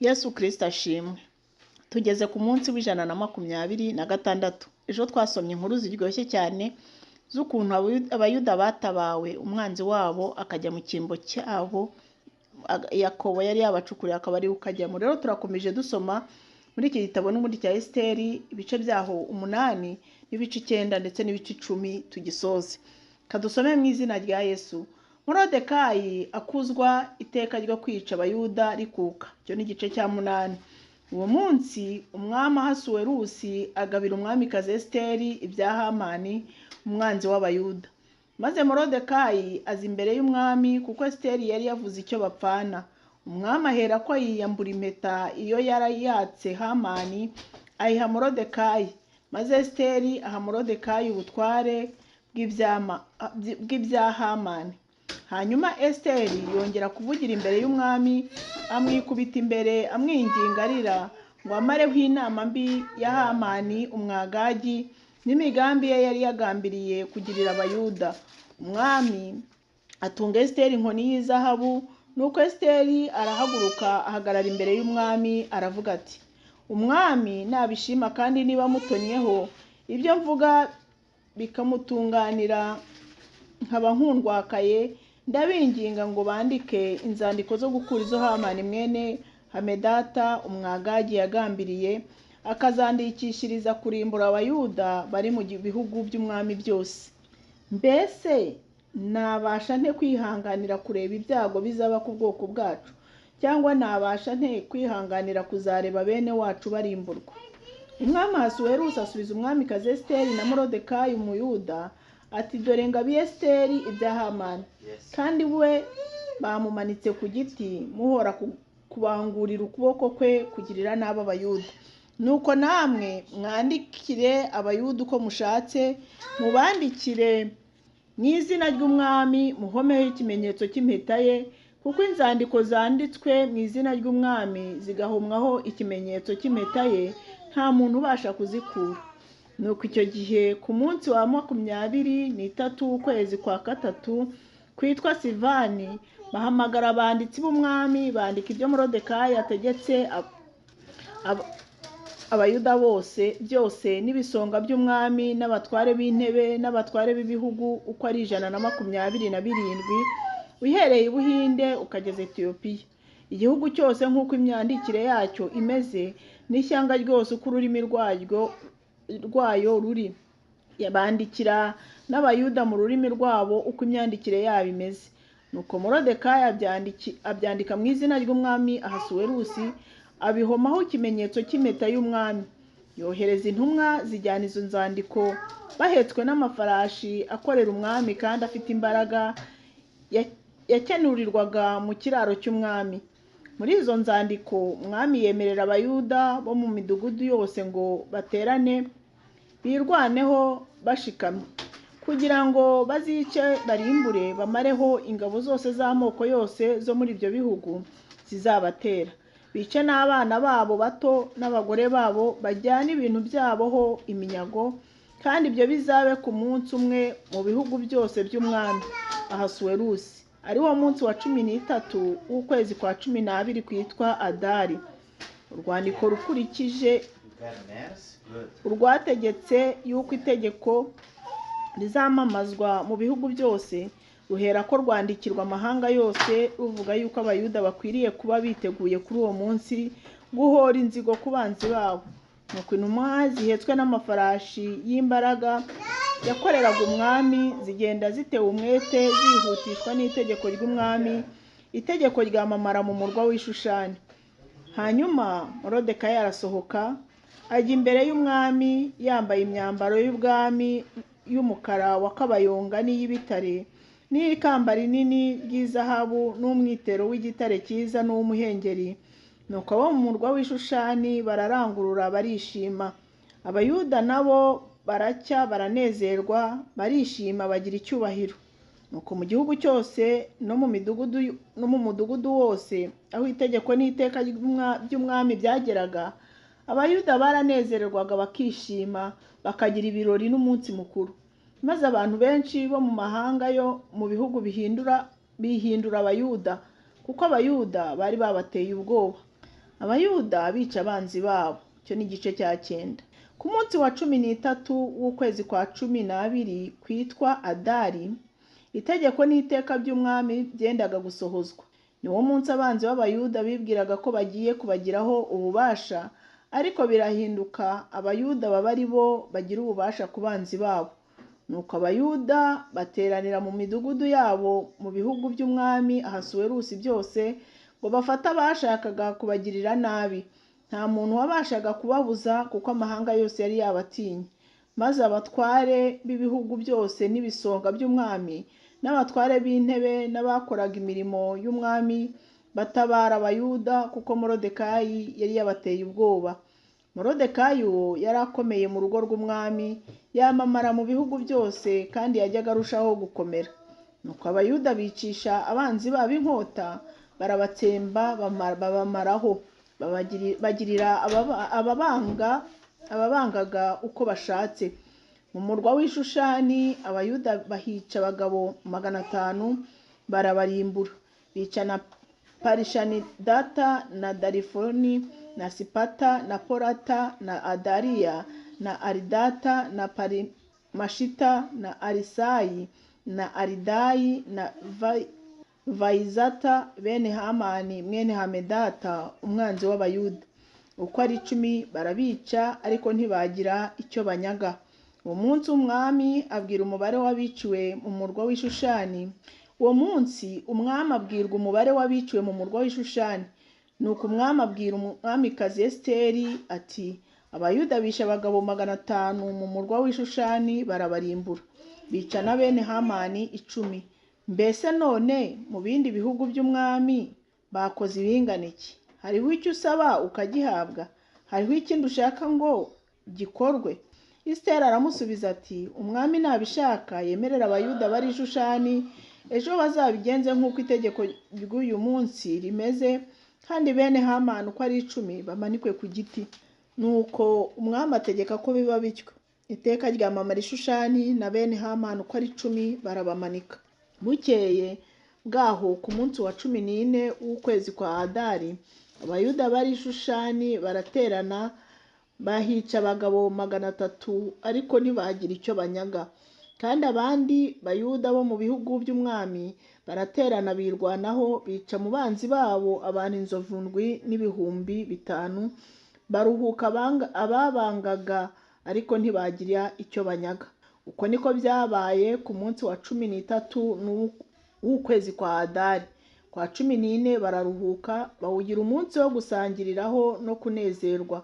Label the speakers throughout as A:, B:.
A: Yesu Kristo ashimwe. Tugeze ku munsi w'126. Ejo twasomye inkuru ziryoshye cyane z'ukuntu abayuda batabawe umwanzi wabo akajya mu cyimbo cyabo. Yakobo yari yabacukuriye akaba ari ukajyamo. Rero turakomeje dusoma muri iki gitabo n'ubundi cya Esiteri ibice byaho 8 n'ibice 9 ndetse n'ibice 10 tugisoze. Kadusome mu izina rya Yesu. Morodekayi akuzwa iteka ryo kwica abayuda rikuka. Cyo ni igice cya 8. Uwo munsi umwami Ahasuwerusi agabira umwamikazi Esiteri ibya Hamani umwanzi w'abayuda. Maze Morodekayi aza imbere y'umwami kuko Esiteri yari yavuze icyo bapfana. Umwami ahera ko yiyambura impeta iyo yarayatse Hamani ayiha Morodekayi. Maze Esiteri aha Morodekayi ubutware bw'ibya Hamani. Hanyuma Esiteri yongera kuvugira imbere y'umwami amwikubita imbere amwinginga arira ngo amareho inama mbi ya Hamani umwagagi n'imigambi ye yari yagambiriye kugirira abayuda. Umwami atunga Esiteri inkoni y'izahabu, nuko Esiteri arahaguruka ahagarara imbere y'umwami aravuga ati: umwami nabishima kandi niba mutonyeho ibyo mvuga bikamutunganira nkaba nkundwakaye, ndabinginga ngo bandike inzandiko zo gukura izo Hamani mwene Hamedata umwagagi yagambiriye, akazandikishiriza kurimbura abayuda bari mu bihugu by'umwami byose. Mbese nabasha nte kwihanganira kureba ibyago bizaba ku bwoko bwacu, cyangwa nabasha nte kwihanganira kuzareba bene wacu barimburwa? Umwami Ahasuwerusi asubiza umwamikazi Esiteri na Morodekayi umuyuda ati: dore ngabiye Esiteri ibya Hamani, kandi we bamumanitse ku giti muhora kubangurira ukuboko kwe kugirira nabi abayuda. Nuko namwe mwandikire abayuda uko mushatse, mubandikire mu izina ry'umwami, muhomeho ikimenyetso cy'impeta ye, kuko inzandiko zanditswe mu izina ry'umwami zigahomwaho ikimenyetso cy'impeta ye nta muntu ubasha kuzikura. Nuko icyo gihe ku munsi wa 23 w'ukwezi kwa 3 kwitwa Sivani, bahamagara abanditsi b'umwami bandika ibyo Morodekayi ategetse abayuda bose byose, n'ibisonga by'umwami n'abatware b'intebe n'abatware b'ibihugu uko ari 127, uhereye i Buhinde ukageza Etiyopiya, igihugu cyose nk'uko imyandikire yacyo imeze, n'ishyanga ryose uko ururimi rwayo ruri. Yabandikira n'abayuda mu rurimi rwabo uko imyandikire yabo imeze. Nuko Morodekayi abyandika mu izina ry'umwami Ahasuwerusi, abihomaho ikimenyetso cy'impeta y'umwami. Yohereza intumwa zijyana izo nzandiko bahetswe n'amafarashi akorera umwami kandi afite imbaraga, yakenurirwaga mu kiraro cy'umwami. Muri izo nzandiko umwami yemerera abayuda bo mu midugudu yose ngo baterane birwaneho bashikamye, kugira ngo bazice barimbure bamareho ingabo zose z'amoko yose zo muri ibyo bihugu zizabatera, bice n'abana babo bato n'abagore babo, bajyana ibintu byabo ho iminyago. Kandi ibyo bizabe ku munsi umwe mu bihugu byose by'umwami Ahasuwerusi, ari wo munsi wa 13 w'ukwezi kwa 12 kwitwa Adari. Urwandiko rukurikije urwategetse yuko itegeko rizamamazwa mu bihugu byose, ruhera ko rwandikirwa amahanga yose, ruvuga yuko abayuda bakwiriye kuba biteguye kuri uwo munsi guhora inzigo ku banzi babo. Nuko intumwa zihetswe n'amafarashi y'imbaraga yakoreraga umwami zigenda zitewe umwete zihutishwa n'itegeko ry'umwami. Itegeko ryamamara mu murwa w'Ishushani. Hanyuma Morodekayi arasohoka ajya imbere y'umwami yambaye imyambaro y'ubwami y'umukara wa kabayonga n'iy'ibitare, n'ikamba rinini ry'izahabu n'umwitero w'igitare cyiza n'uw'umuhengeri. Nuko abo mu murwa w'Ishushani bararangurura barishima. Abayuda nabo baracya baranezerwa barishima bagira icyubahiro. Nuko mu gihugu cyose no mu mudugudu wose aho itegeko n'iteka by'umwami byageraga, abayuda baranezererwaga bakishima bakagira ibirori n'umunsi mukuru. Maze abantu benshi bo mu mahanga yo mu bihugu bihindura abayuda, kuko abayuda bari babateye ubwoba. abayuda bica abanzi babo. Icyo ni igice cya 9. Ku munsi wa 13 w'ukwezi kwa 12 kwitwa Adari, itegeko n'iteka by'umwami byendaga gusohozwa. Niwo munsi abanzi b'abayuda bibwiraga ko bagiye kubagiraho ububasha, ariko birahinduka abayuda baba ari bo bagira ububasha ku banzi babo. Nuko abayuda bateranira mu midugudu yabo mu bihugu by'umwami Ahasuwerusi byose ngo bafate abashakaga kubagirira nabi. Nta muntu wabashaga kubabuza kuko amahanga yose yari yabatinye. Maze abatware b'ibihugu byose n'ibisonga by'umwami n'abatware b'intebe n'abakoraga imirimo y'umwami batabara abayuda kuko Morodekayi yari yabateye ubwoba. Morodekayi uwo yari akomeye mu rugo rw'umwami, yamamara mu bihugu byose kandi yajyaga arushaho gukomera. Nuko abayuda bicisha abanzi babo inkota, barabatsemba babamaraho, bagirira ababangaga uko bashatse. Mu murwa w'Ishushani abayuda bahica abagabo 500 barabarimbura. Bica na Parishanidata na Darifoni na Sipata na Porata na Adariya na Aridata na Parimashita na Arisayi na Aridayi na Vaizata bene Hamani mwene Hamedata umwanzi w'abayuda. Uko ari 10 barabica, ariko ntibagira icyo banyaga. Uwo munsi umwami abwira umubare w'abiciwe mu murwa w'Ishushani. Nuko umwami abwira umwamikazi Esiteri ati, abayuda bishe abagabo 500 mu murwa w'Ishushani barabarimbura. Bica na bene Hamani 10. Mbese none mu bindi bihugu by'umwami bakoze ibingana iki? Hariho icyo usaba ukagihabwa? Hariho ikindi ushaka ngo gikorwe? Esiteri aramusubiza ati, umwami nabishaka yemerera abayuda bari Ishushani, ejo bazabigenze nk'uko itegeko ry'uyu munsi rimeze, kandi bene Hamani uko ari 10 bamanikwe ku giti. Nuko umwami ategeka ko biba bityo. Iteka ryamamara Ishushani, na bene Hamani uko ari 10 barabamanika. Bukeye bwaho ku munsi wa 14 w'ukwezi kwa Adari, abayuda bari Ishushani baraterana, bahica abagabo 300, ariko ntibagira icyo banyaga. Kandi abandi bayuda bo mu bihugu by'umwami baraterana birwanaho, bica mu banzi babo abantu 7,500. Baruhuka ababangaga, ariko ntibagira icyo banyaga. Uko niko byabaye ku munsi wa 13 w'ukwezi kwa Adari. Kwa 14 bararuhuka, bawugira umunsi wo gusangiriraho no kunezerwa.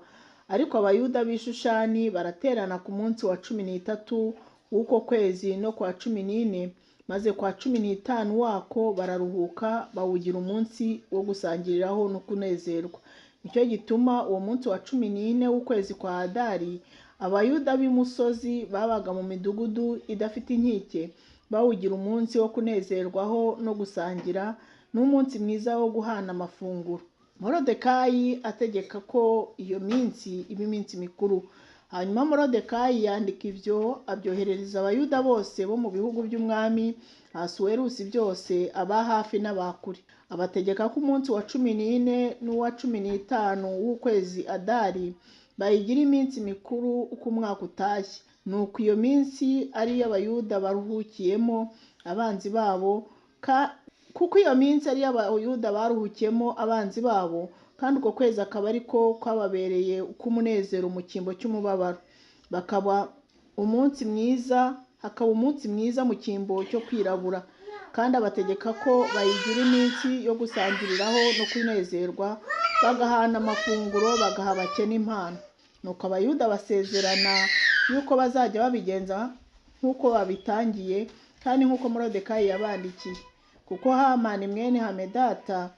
A: Ariko abayuda b'Ishushani baraterana ku munsi wa 13 w'uko kwezi no kwa 14, maze kwa 15 wako bararuhuka, bawugira umunsi wo gusangiriraho no kunezerwa. Nicyo gituma uwo munsi wa 14 w'ukwezi kwa Adari abayuda b'imusozi babaga mu midugudu idafite inkike bawugira umunsi wo kunezerwaho no gusangira, n'umunsi mwiza wo guhana amafunguro. Morodekayi ategeka ko iyo minsi iba iminsi mikuru. Hanyuma Morodekayi yandika ibyo, abyoherereza abayuda bose bo mu bihugu by'umwami Ahasuwerusi byose, aba hafi n'abakure. Abategeka ko umunsi wa 14 n'uwa 15 w'ukwezi Adari bayigira iminsi mikuru uko umwaka utashye. Nuko iyo minsi ari y'abayuda baruhukiyemo abanzi babo, kuko iyo minsi ari y'abayuda baruhukiyemo abanzi babo, kandi uko kwezi akaba ariko kwababereye uk'umunezero mu cyimbo cy'umubabaro. Hakaba umunsi mwiza mu cyimbo cyo kwirabura. Kandi abategeka ko bayigira iminsi yo gusangiriraho no kunezerwa, bagahana amafunguro, bagaha abakene impano. Nuko abayuda basezerana yuko bazajya babigenza nk'uko babitangiye, kandi nk'uko Morodekayi yabandikiye. Kuko Hamani mwene Hamedata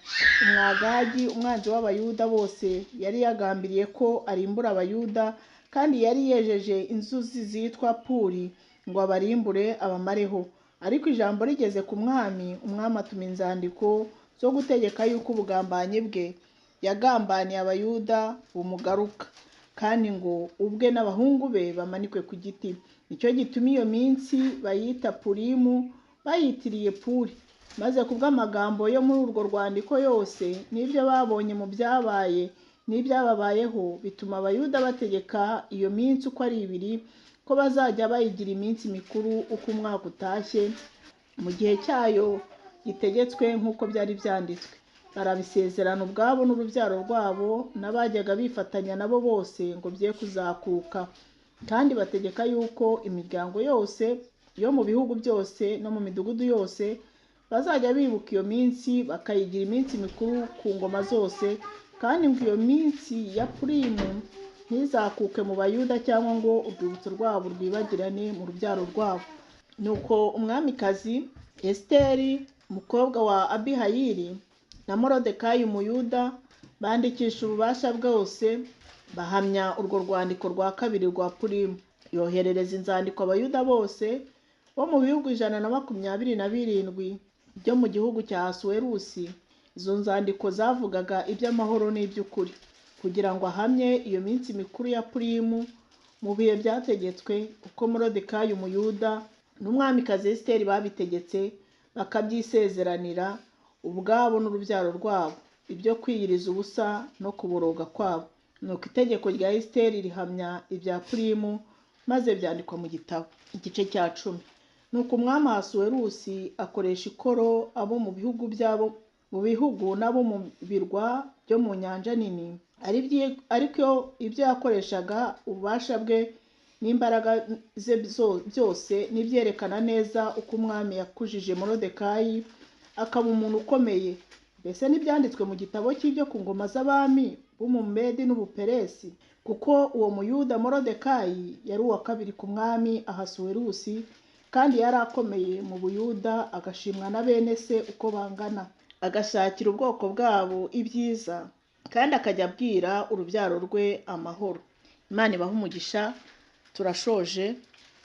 A: umwagagi, umwanzi w'abayuda bose, yari yagambiriye ko arimbura abayuda, kandi yari yejeje inzuzi zitwa Puri ngo abarimbure abamareho. Ariko ijambo rigeze ku mwami, umwami atuma inzandiko zo gutegeka yuko ubugambanyi bwe yagambaniye abayuda bumugaruka, kandi ngo ubwe n'abahungu be bamanikwe ku giti. Nicyo gituma iyo minsi bayita Purimu, bayitiriye Puri. Maze kubw'amagambo yo muri urwo rwandiko yose n'ibyo babonye mu byabaye, n'ibyababayeho bituma abayuda bategeka iyo minsi uko ari ibiri ko bazajya bayigira iminsi mikuru uko umwaka utashye mu gihe cyayo gitegetswe nk'uko byari byanditswe. Barabisezerana ubwabo n'urubyaro rwabo n'abajyaga bifatanya nabo bose ngo bye kuzakuka. Kandi bategeka yuko imiryango yose yo mu bihugu byose no mu midugudu yose bazajya bibuka iyo minsi bakayigira iminsi mikuru ku ngoma zose, kandi ngo iyo minsi ya Purimu ntizakuke mu Bayuda cyangwa ngo urwibutso rwabo rwibagirane mu rubyaro rwabo. Nuko umwamikazi Esiteri umukobwa wa Abihayili na Morodekayi umuyuda bandikisha ububasha bwose bahamya urwo rwandiko rwa kabiri rwa Purimu. Yoherereza inzandiko abayuda bose bo mu bihugu 127 byo mu gihugu cya Asuwerusi. Izo nzandiko zavugaga iby'amahoro n'iby'ukuri, kugira ngo ahamye iyo minsi mikuru ya Purimu mu bihe byategetswe uko Morodekayi umuyuda n'umwamikazi Esiteri babitegetse, bakabyisezeranira ubwabo n'urubyaro rwabo, ibyo kwiyiriza ubusa no kuboroga kwabo. Nuko itegeko rya Esiteri rihamya ibya Purimu maze byandikwa mu gitabo. Igice cya 10. Nuko umwami Ahasuwerusi akoresha ikoro abo mu bihugu n'abo mu birwa byo mu nyanja nini, ariko ibyo yakoreshaga ububasha bwe n'imbaraga ze byose n'ibyerekana neza uko umwami yakujije Morodekayi akaba umuntu ukomeye. Mbese ntibyanditswe mu gitabo cy'ibyo ku ngoma z'abami b'Umumedi n'Ubuperesi, kuko uwo muyuda Morodekayi yari uwa kabiri ku mwami Ahasuwerusi, kandi yari akomeye mu Buyuda, agashimwa na bene se uko bangana, agashakira ubwoko bwabo ibyiza, kandi akajya abwira urubyaro rwe amahoro. Imana ibahe umugisha. Turashoje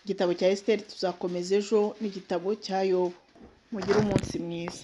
A: igitabo cya Esiteri, tuzakomeza ejo n'igitabo cya Yobu. Mugire umunsi mwiza.